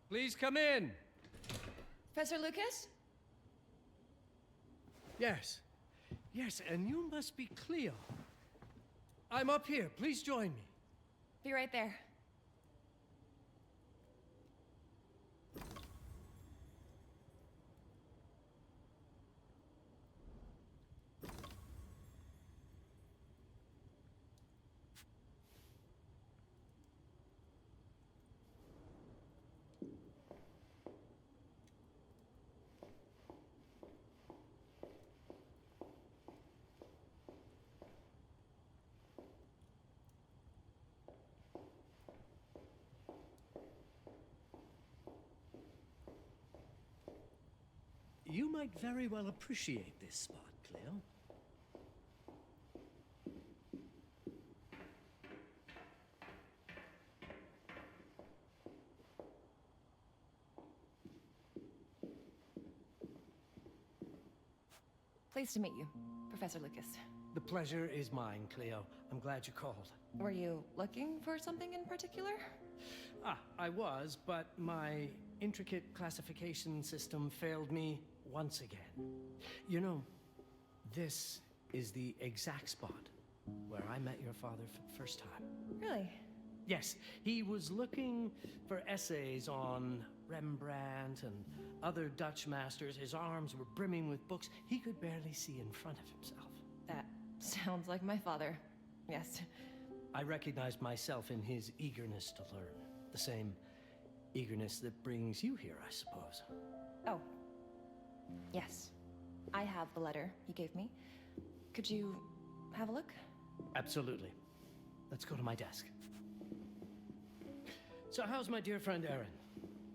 Please come in. Professor Lucas? Yes. Yes, and you must be Cleo. I'm up here. Please join me. Be right there. You might very well appreciate this spot, Cleo. Pleased to meet you, Professor Lucas. The pleasure is mine, Cleo. I'm glad you called. Were you looking for something in particular? I was, but my intricate classification system failed me once again. You know, this is the exact spot where I met your father for the first time. Really? Yes, he was looking for essays on Rembrandt and other Dutch masters. His arms were brimming with books. He could barely see in front of himself. That sounds like my father. Yes. I recognized myself in his eagerness to learn. The same eagerness that brings you here, I suppose. Oh. Yes. I have the letter he gave me. Could you have a look? Absolutely. Let's go to my desk. So how's my dear friend Aaron?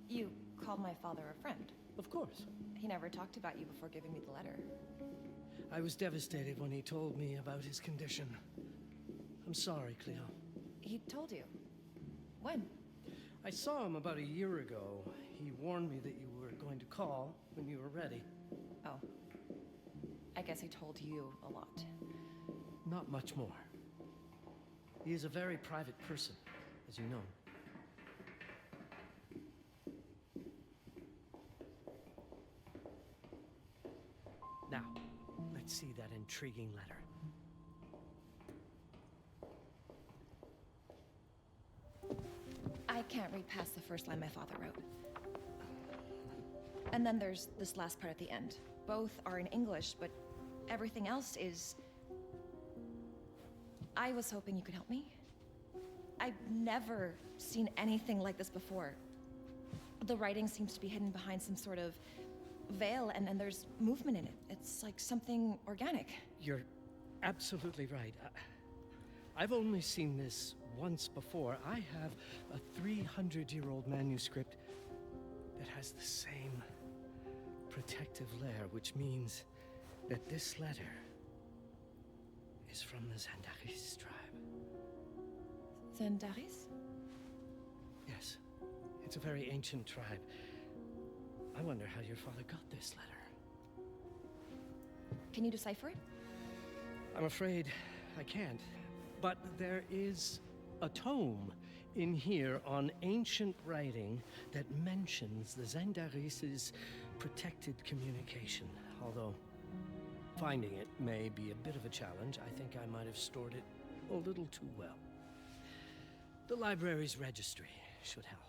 You called my father a friend. Of course. He never talked about you before giving me the letter. I was devastated when he told me about his condition. I'm sorry, Cleo. He told you? When? I saw him about a year ago. He warned me that you were going to call when you were ready. Oh. I guess he told you a lot. Not much more. He is a very private person, as you know. Now, let's see that intriguing letter. I can't read past the first line my father wrote. And then there's this last part at the end. Both are in English, but everything else is... I was hoping you could help me. I've never seen anything like this before. The writing seems to be hidden behind some sort of veil, and there's movement in it. It's like something organic. You're absolutely right. I've only seen this once before. I have a 300-year-old manuscript that has the same protective layer, which means that this letter is from the Zandaris tribe. Zandaris? Yes, it's a very ancient tribe. I wonder how your father got this letter. Can you decipher it? I'm afraid I can't. But there is a tome in here on ancient writing that mentions the Zandaris' protected communication. Although finding it may be a bit of a challenge, I think I might have stored it a little too well. The library's registry should help.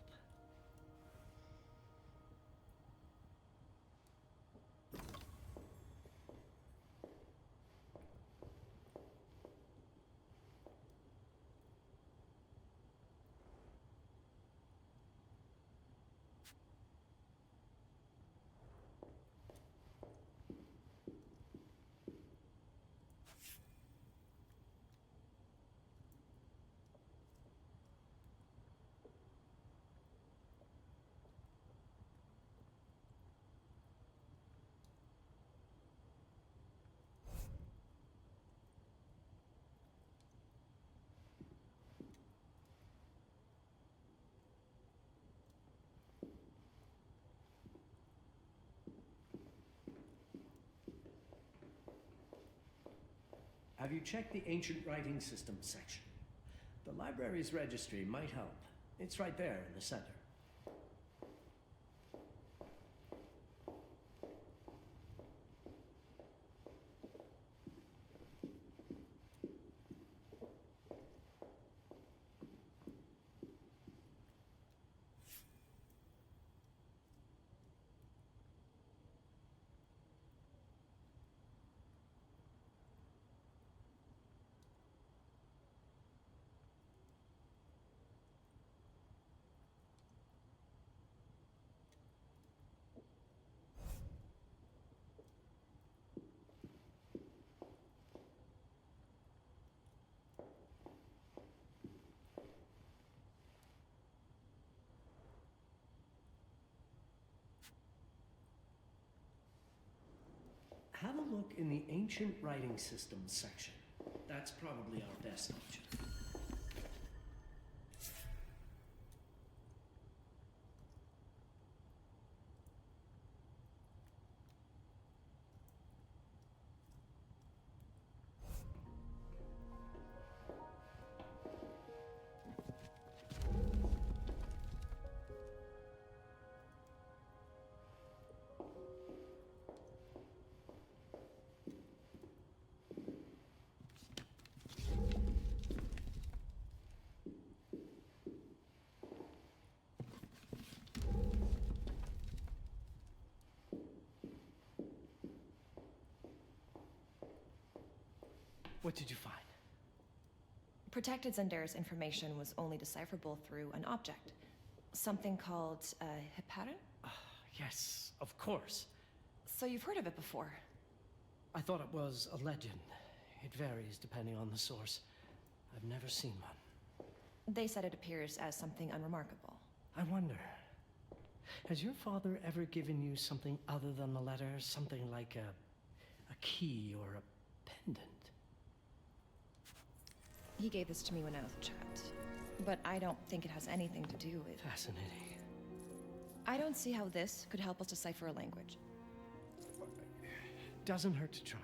Have you checked the ancient writing system section? The library's registry might help. It's right there in the center. a look in the Ancient Writing Systems section. That's probably our best option. What did you find? Protected Zendara's information was only decipherable through an object. Something called a heparin? Yes, of course. So you've heard of it before? I thought it was a legend. It varies depending on the source. I've never seen one. They said it appears as something unremarkable. I wonder, has your father ever given you something other than the letter? Something like a key or a pendant? He gave this to me when I was a child, but I don't think it has anything to do with... Fascinating. I don't see how this could help us decipher a language. Doesn't hurt to try.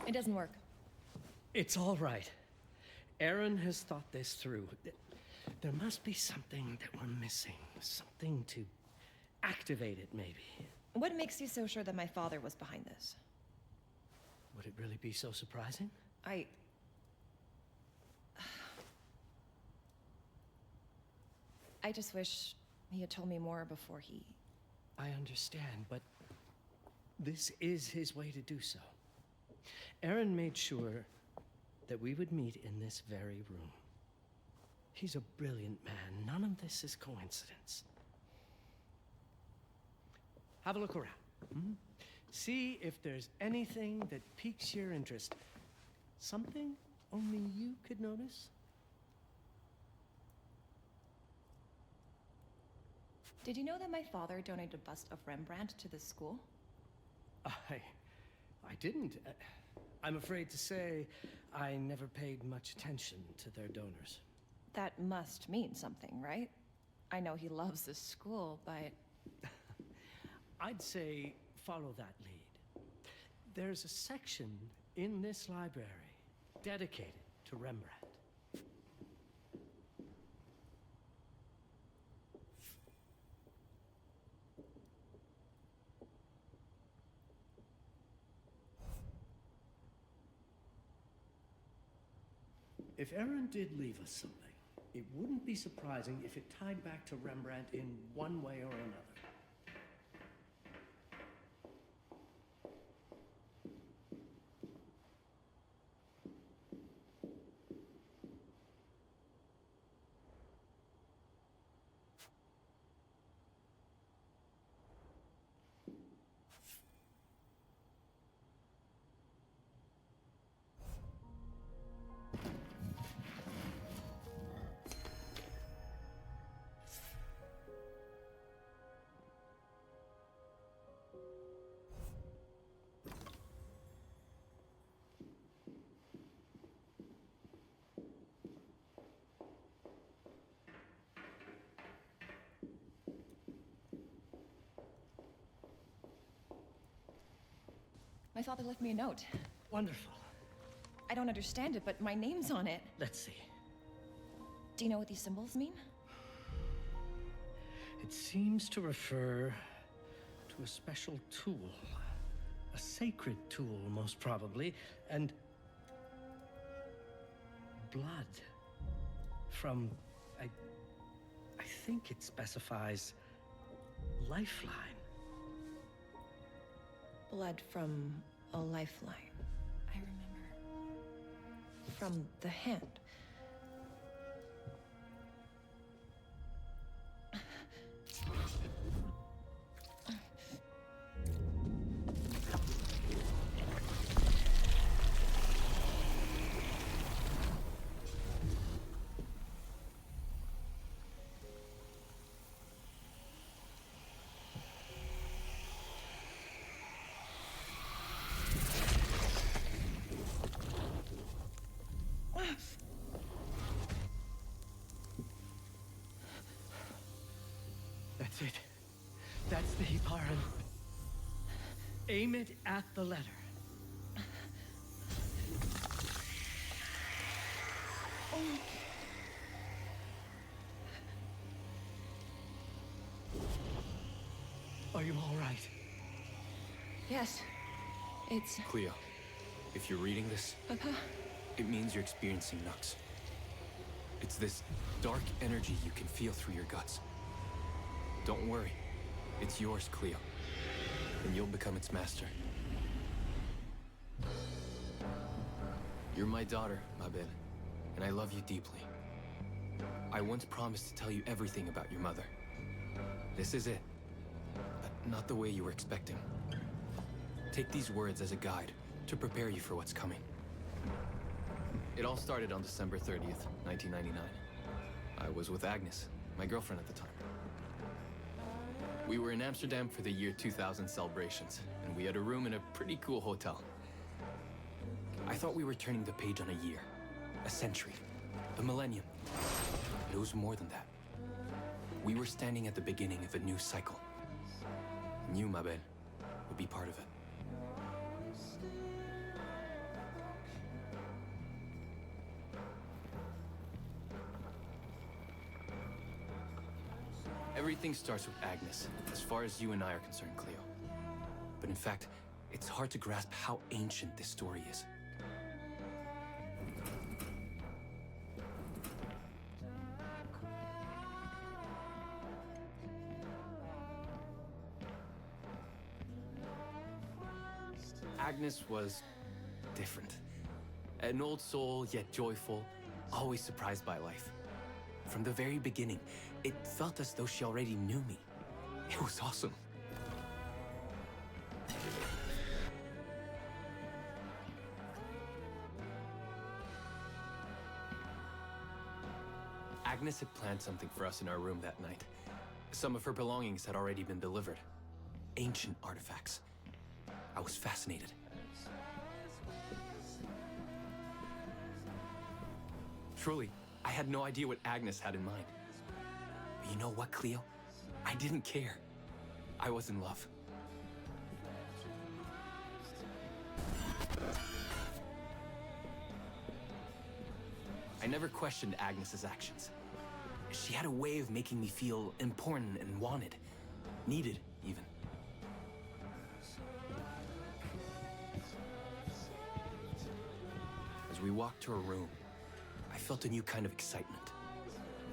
It doesn't work. It's all right. Aaron has thought this through. There must be something that we're missing. Something to activate it, maybe. What makes you so sure that my father was behind this? Would it really be so surprising? I just wish he had told me more before he... I understand, but this is his way to do so. Aaron made sure that we would meet in this very room. He's a brilliant man. None of this is coincidence. Have a look around. See if there's anything that piques your interest. Something only you could notice? Did you know that my father donated a bust of Rembrandt to this school? I didn't. I'm afraid to say I never paid much attention to their donors. That must mean something, right? I know he loves this school, but... I'd say follow that lead. There's a section in this library dedicated to Rembrandt. If Aaron did leave us something, it wouldn't be surprising if it tied back to Rembrandt in one way or another. My father left me a note. Wonderful. I don't understand it, but my name's on it. Let's see. Do you know what these symbols mean? It seems to refer to a special tool. A sacred tool, most probably, and blood from, I think it specifies lifeline. Blood from a lifeline. I remember. From the hand. That's the Hiparan. Aim it at the letter. Are you all right? Yes. It's... Cleo, if you're reading this, Papa? it means you're experiencing Nux. It's this dark energy you can feel through your guts. Don't worry. It's yours, Cleo. And you'll become its master. You're my daughter, Mabel, and I love you deeply. I once promised to tell you everything about your mother. This is it, but not the way you were expecting. Take these words as a guide to prepare you for what's coming. It all started on December 30th, 1999. I was with Agnes, my girlfriend at the time. We were in Amsterdam for the year 2000 celebrations, and we had a room in a pretty cool hotel. I thought we were turning the page on a year, a century, a millennium. But it was more than that. We were standing at the beginning of a new cycle. And you, Mabel, would be part of it. Everything starts with Agnes, as far as you and I are concerned, Cleo. But in fact, it's hard to grasp how ancient this story is. Agnes was different. An old soul, yet joyful, always surprised by life. From the very beginning, it felt as though she already knew me. It was awesome. Agnes had planned something for us in our room that night. Some of her belongings had already been delivered. Ancient artifacts. I was fascinated. Truly, I had no idea what Agnes had in mind. But you know what, Cleo? I didn't care. I was in love. I never questioned Agnes's actions. She had a way of making me feel important and wanted. Needed, even. As we walked to her room, I felt a new kind of excitement.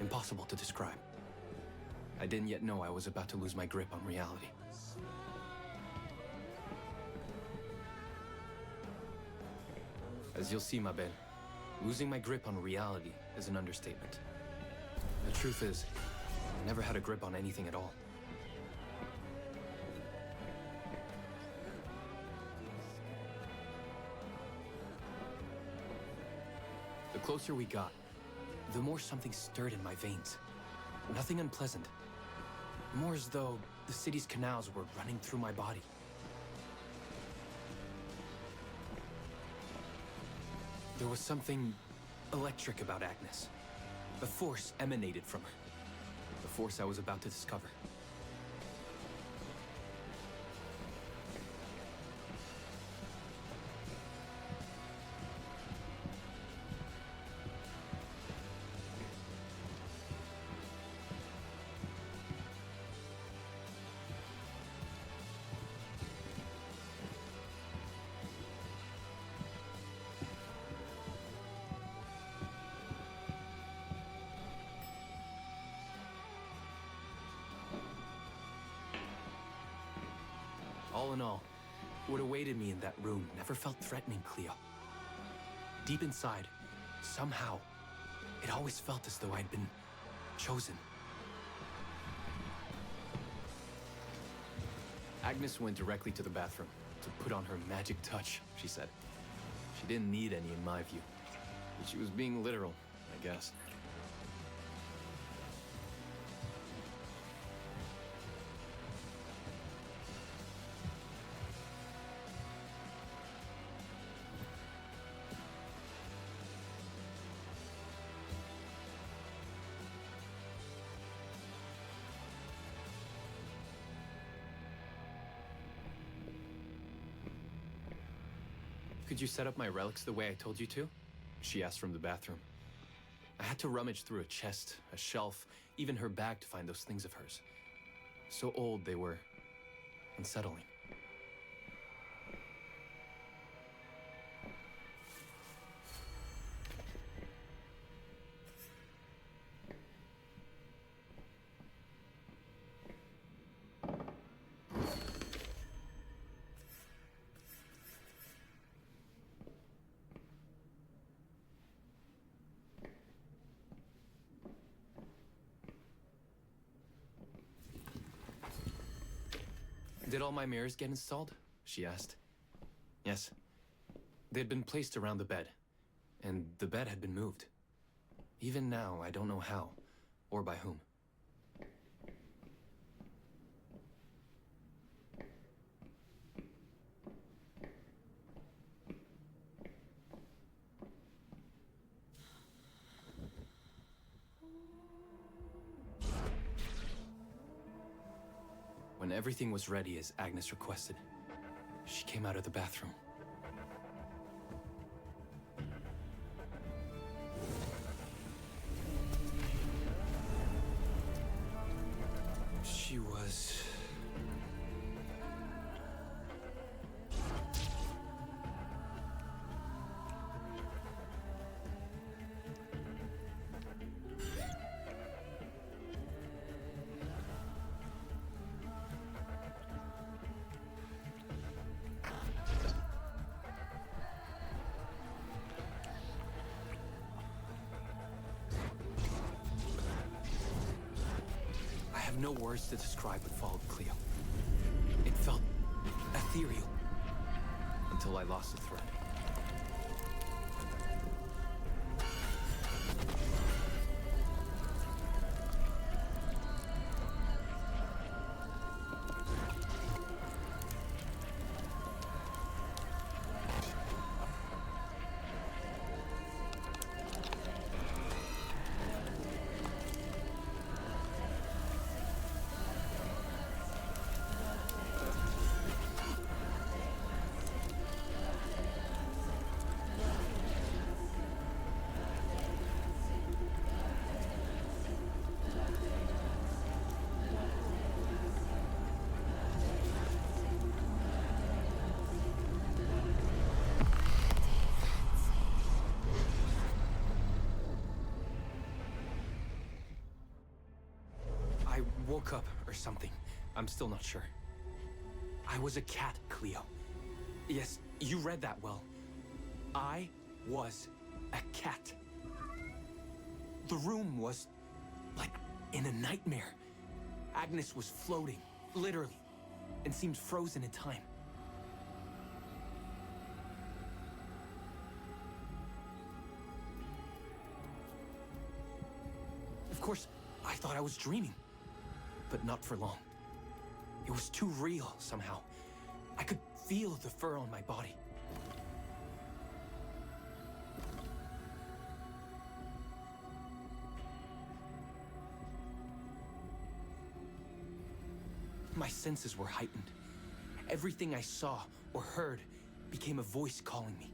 Impossible to describe. I didn't yet know I was about to lose my grip on reality. As you'll see, Mabel, losing my grip on reality is an understatement. The truth is, I never had a grip on anything at all. The closer we got, the more something stirred in my veins. Nothing unpleasant. More as though the city's canals were running through my body. There was something electric about Agnes. A force emanated from her. The force I was about to discover. All in all, what awaited me in that room never felt threatening, Cleo. Deep inside, somehow, it always felt as though I'd been chosen. Agnes went directly to the bathroom to put on her magic touch, she said. She didn't need any in my view. But she was being literal, I guess. Could you set up my relics the way I told you to? She asked from the bathroom. I had to rummage through a chest, a shelf, even her bag to find those things of hers. So old they were unsettling. Did all my mirrors get installed? She asked. Yes. They had been placed around the bed, and the bed had been moved. Even now, I don't know how, or by whom. When everything was ready as Agnes requested, she came out of the bathroom. She was... I have no words to describe what followed, Cleo. It felt ethereal until I lost the thread. I woke up or something. I'm still not sure. I was a cat, Cleo. Yes, you read that well. I was a cat. The room was like in a nightmare. Agnes was floating, literally, and seemed frozen in time. Of course, I thought I was dreaming. But not for long. It was too real, somehow. I could feel the fur on my body. My senses were heightened. Everything I saw or heard became a voice calling me.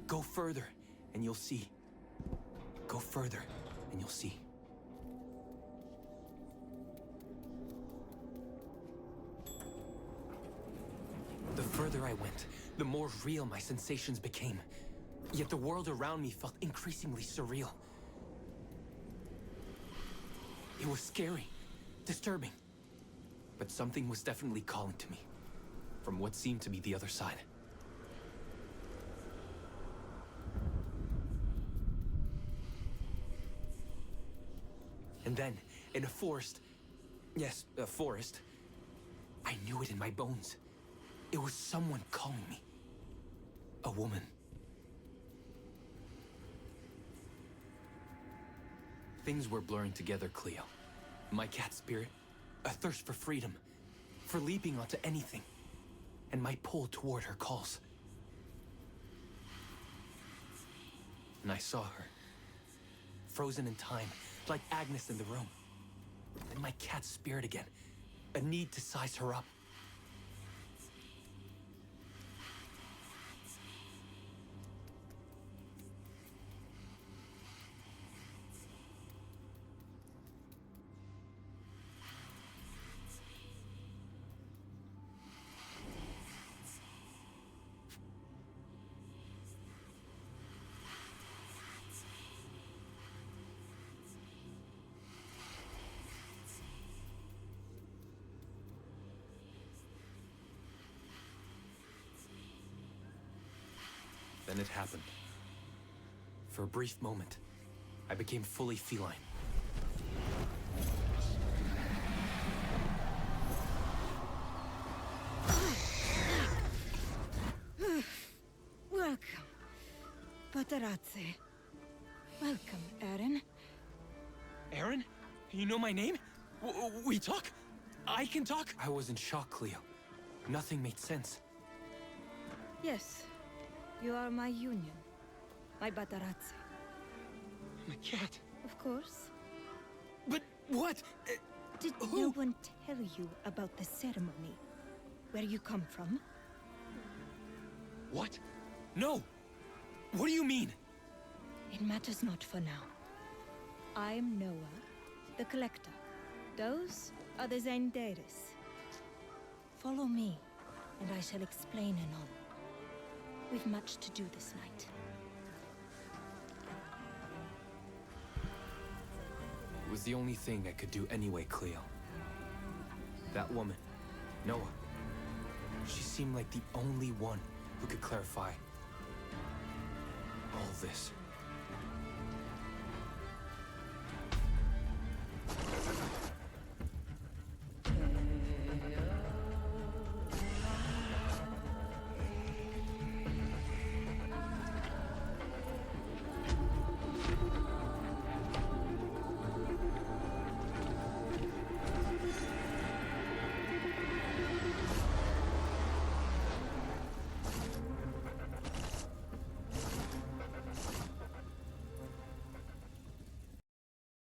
Go further, and you'll see. Go further, and you'll see. The further I went, the more real my sensations became. Yet the world around me felt increasingly surreal. It was scary, disturbing. But something was definitely calling to me, from what seemed to be the other side. And then, in a forest, yes, a forest, I knew it in my bones. It was someone calling me. A woman. Things were blurring together, Cleo. My cat spirit, a thirst for freedom, for leaping onto anything, and my pull toward her calls. And I saw her, frozen in time, like Agnes in the room. And my cat spirit again, a need to size her up. Then it happened. For a brief moment, I became fully feline. Welcome, Patarazzi. Welcome, Aaron. Aaron? You know my name? We talk? I can talk? I was in shock, Cleo. Nothing made sense. Yes, you are my union. My Patarazzi. My cat. Of course. But what? Did no one tell you about the ceremony? Where you come from? What? No! What do you mean? It matters not for now. I'm Noah, the Collector. Those are the Zendaris. Follow me, and I shall explain anon. We've much to do this night. It was the only thing I could do anyway, Cleo. That woman, Noah, she seemed like the only one who could clarify all this.